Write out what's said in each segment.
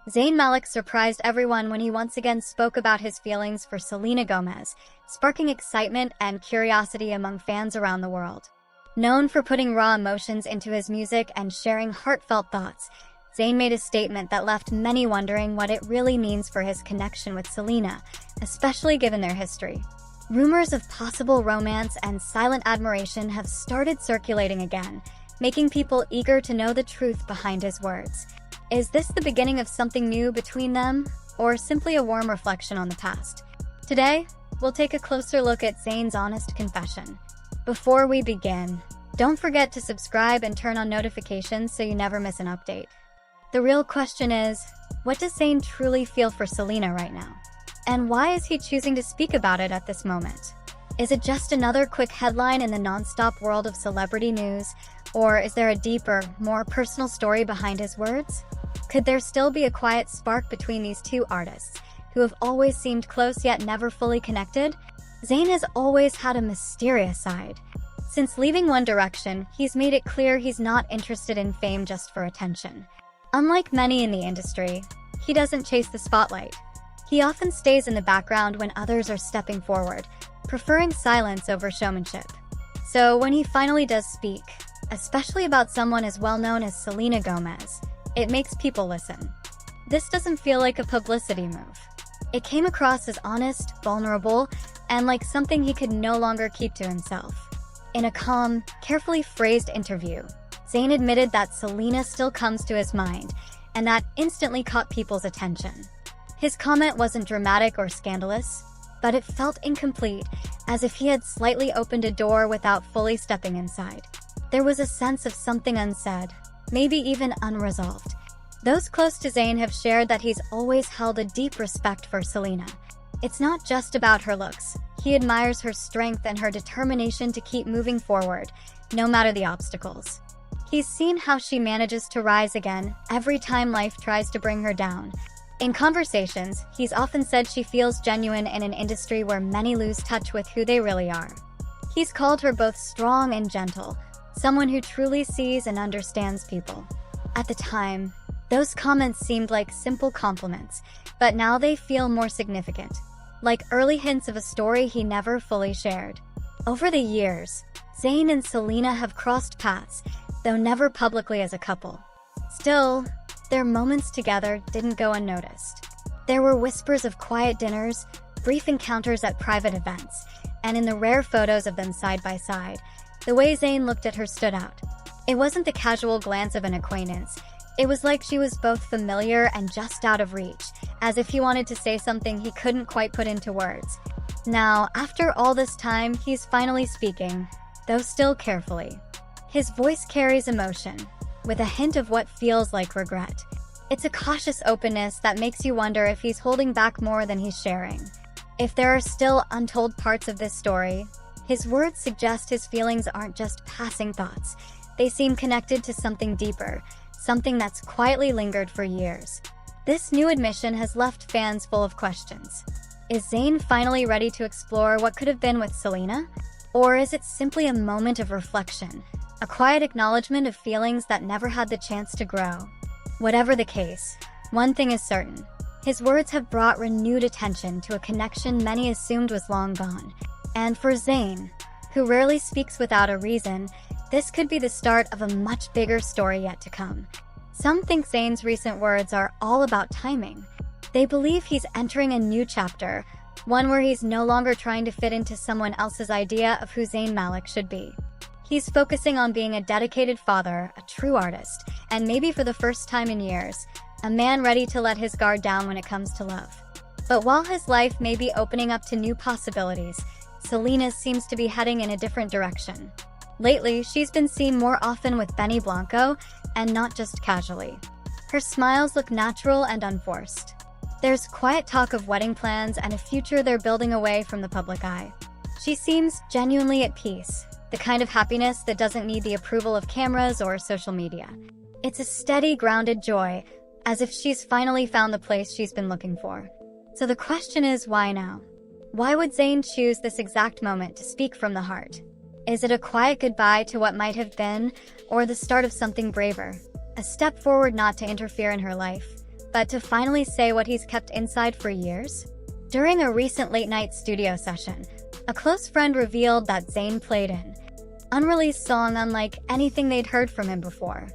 Zayn Malik surprised everyone when he once again spoke about his feelings for Selena Gomez, sparking excitement and curiosity among fans around the world. Known for putting raw emotions into his music and sharing heartfelt thoughts, Zayn made a statement that left many wondering what it really means for his connection with Selena, especially given their history. Rumors of possible romance and silent admiration have started circulating again, making people eager to know the truth behind his words. Is this the beginning of something new between them, or simply a warm reflection on the past? Today, we'll take a closer look at Zayn's honest confession. Before we begin, don't forget to subscribe and turn on notifications so you never miss an update. The real question is, what does Zayn truly feel for Selena right now? And why is he choosing to speak about it at this moment? Is it just another quick headline in the non-stop world of celebrity news, or is there a deeper, more personal story behind his words? Could there still be a quiet spark between these two artists, who have always seemed close yet never fully connected? Zayn has always had a mysterious side. Since leaving One Direction, he's made it clear he's not interested in fame just for attention. Unlike many in the industry, he doesn't chase the spotlight. He often stays in the background when others are stepping forward, preferring silence over showmanship. So when he finally does speak, especially about someone as well-known as Selena Gomez, it makes people listen. This doesn't feel like a publicity move. It came across as honest, vulnerable, and like something he could no longer keep to himself. In a calm, carefully phrased interview, Zayn admitted that Selena still comes to his mind, and that instantly caught people's attention. His comment wasn't dramatic or scandalous, but it felt incomplete, as if he had slightly opened a door without fully stepping inside. There was a sense of something unsaid, maybe even unresolved. Those close to Zayn have shared that he's always held a deep respect for Selena. It's not just about her looks. He admires her strength and her determination to keep moving forward, no matter the obstacles. He's seen how she manages to rise again every time life tries to bring her down. In conversations, he's often said she feels genuine in an industry where many lose touch with who they really are. He's called her both strong and gentle, someone who truly sees and understands people. At the time, those comments seemed like simple compliments, but now they feel more significant, like early hints of a story he never fully shared. Over the years, Zayn and Selena have crossed paths, though never publicly as a couple. Still, their moments together didn't go unnoticed. There were whispers of quiet dinners, brief encounters at private events, and in the rare photos of them side by side, the way Zayn looked at her stood out. It wasn't the casual glance of an acquaintance. It was like she was both familiar and just out of reach, as if he wanted to say something he couldn't quite put into words. Now, after all this time, he's finally speaking, though still carefully. His voice carries emotion, with a hint of what feels like regret. It's a cautious openness that makes you wonder if he's holding back more than he's sharing. If there are still untold parts of this story, his words suggest his feelings aren't just passing thoughts. They seem connected to something deeper, something that's quietly lingered for years. This new admission has left fans full of questions. Is Zayn finally ready to explore what could have been with Selena? Or is it simply a moment of reflection, a quiet acknowledgement of feelings that never had the chance to grow? Whatever the case, one thing is certain. His words have brought renewed attention to a connection many assumed was long gone. And for Zayn, who rarely speaks without a reason, this could be the start of a much bigger story yet to come. Some think Zayn's recent words are all about timing. They believe he's entering a new chapter, one where he's no longer trying to fit into someone else's idea of who Zayn Malik should be. He's focusing on being a dedicated father, a true artist, and maybe for the first time in years, a man ready to let his guard down when it comes to love. But while his life may be opening up to new possibilities, Selena seems to be heading in a different direction. Lately, she's been seen more often with Benny Blanco, and not just casually. Her smiles look natural and unforced. There's quiet talk of wedding plans and a future they're building away from the public eye. She seems genuinely at peace, the kind of happiness that doesn't need the approval of cameras or social media. It's a steady, grounded joy, as if she's finally found the place she's been looking for. So the question is, why now? Why would Zayn choose this exact moment to speak from the heart? Is it a quiet goodbye to what might have been, or the start of something braver? A step forward not to interfere in her life, but to finally say what he's kept inside for years? During a recent late-night studio session, a close friend revealed that Zayn played an unreleased song unlike anything they'd heard from him before.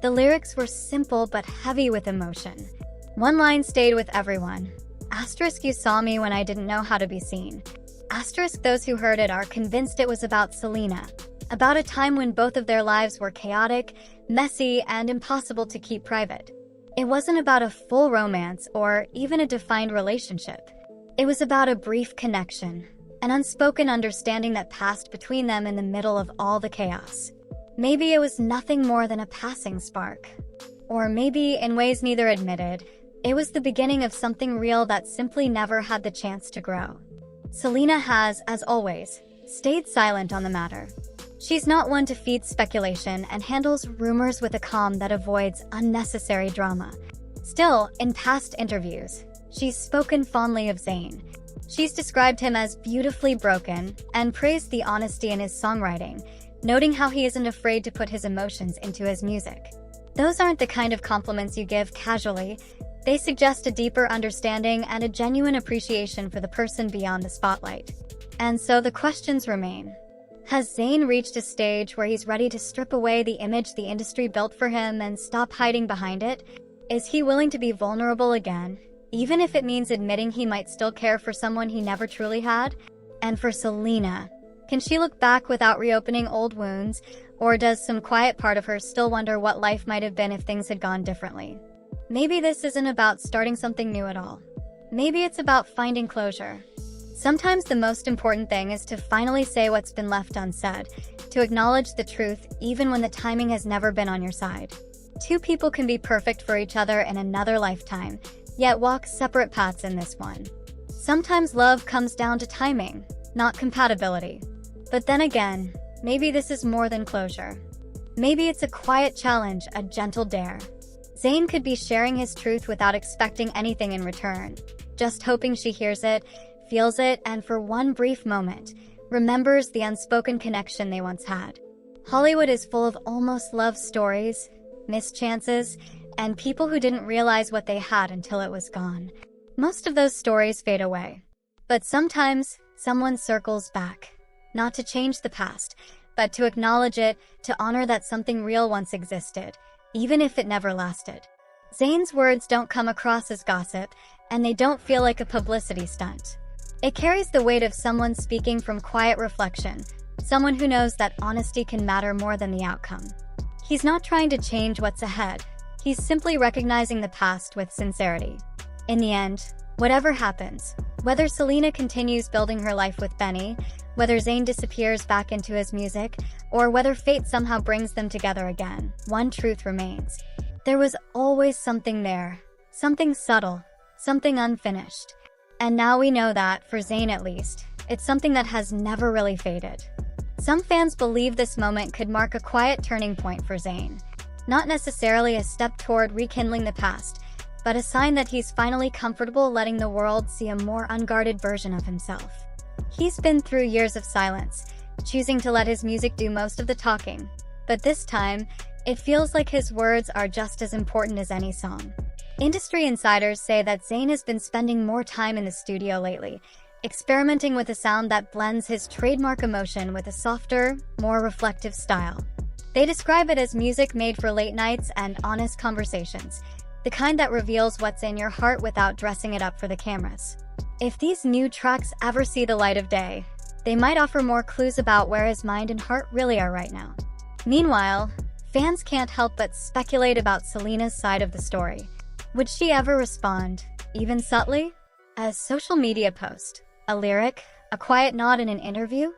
The lyrics were simple but heavy with emotion. One line stayed with everyone. Asterisk, you saw me when I didn't know how to be seen. Asterisk, those who heard it are convinced it was about Selena, about a time when both of their lives were chaotic, messy, and impossible to keep private. It wasn't about a full romance or even a defined relationship. It was about a brief connection, an unspoken understanding that passed between them in the middle of all the chaos. Maybe it was nothing more than a passing spark. Or maybe, in ways neither admitted, it was the beginning of something real that simply never had the chance to grow. Selena has, as always, stayed silent on the matter. She's not one to feed speculation and handles rumors with a calm that avoids unnecessary drama. Still, in past interviews, she's spoken fondly of Zayn. She's described him as beautifully broken and praised the honesty in his songwriting, noting how he isn't afraid to put his emotions into his music. Those aren't the kind of compliments you give casually. They suggest a deeper understanding and a genuine appreciation for the person beyond the spotlight. And so the questions remain. Has Zayn reached a stage where he's ready to strip away the image the industry built for him and stop hiding behind it? Is he willing to be vulnerable again, even if it means admitting he might still care for someone he never truly had? And for Selena, can she look back without reopening old wounds, or does some quiet part of her still wonder what life might have been if things had gone differently? Maybe this isn't about starting something new at all. Maybe it's about finding closure. Sometimes the most important thing is to finally say what's been left unsaid, to acknowledge the truth even when the timing has never been on your side. Two people can be perfect for each other in another lifetime, yet walk separate paths in this one. Sometimes love comes down to timing, not compatibility. But then again, maybe this is more than closure. Maybe it's a quiet challenge, a gentle dare. Zayn could be sharing his truth without expecting anything in return, just hoping she hears it, feels it, and for one brief moment, remembers the unspoken connection they once had. Hollywood is full of almost love stories, missed chances, and people who didn't realize what they had until it was gone. Most of those stories fade away. But sometimes, someone circles back, not to change the past, but to acknowledge it, to honor that something real once existed, even if it never lasted. Zayn's words don't come across as gossip, and they don't feel like a publicity stunt. It carries the weight of someone speaking from quiet reflection, someone who knows that honesty can matter more than the outcome. He's not trying to change what's ahead. He's simply recognizing the past with sincerity. In the end, whatever happens, whether Selena continues building her life with Benny, whether Zayn disappears back into his music, or whether fate somehow brings them together again, one truth remains. There was always something there, something subtle, something unfinished. And now we know that, for Zayn at least, it's something that has never really faded. Some fans believe this moment could mark a quiet turning point for Zayn. Not necessarily a step toward rekindling the past, but a sign that he's finally comfortable letting the world see a more unguarded version of himself. He's been through years of silence, choosing to let his music do most of the talking. But this time, it feels like his words are just as important as any song. Industry insiders say that Zayn has been spending more time in the studio lately, experimenting with a sound that blends his trademark emotion with a softer, more reflective style. They describe it as music made for late nights and honest conversations, the kind that reveals what's in your heart without dressing it up for the cameras. If these new tracks ever see the light of day, they might offer more clues about where his mind and heart really are right now. Meanwhile, fans can't help but speculate about Selena's side of the story. Would she ever respond, even subtly? A social media post, a lyric, a quiet nod in an interview?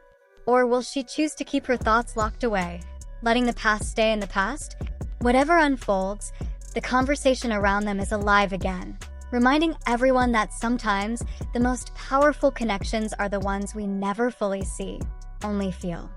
Or will she choose to keep her thoughts locked away, letting the past stay in the past? Whatever unfolds, the conversation around them is alive again, reminding everyone that sometimes the most powerful connections are the ones we never fully see, only feel.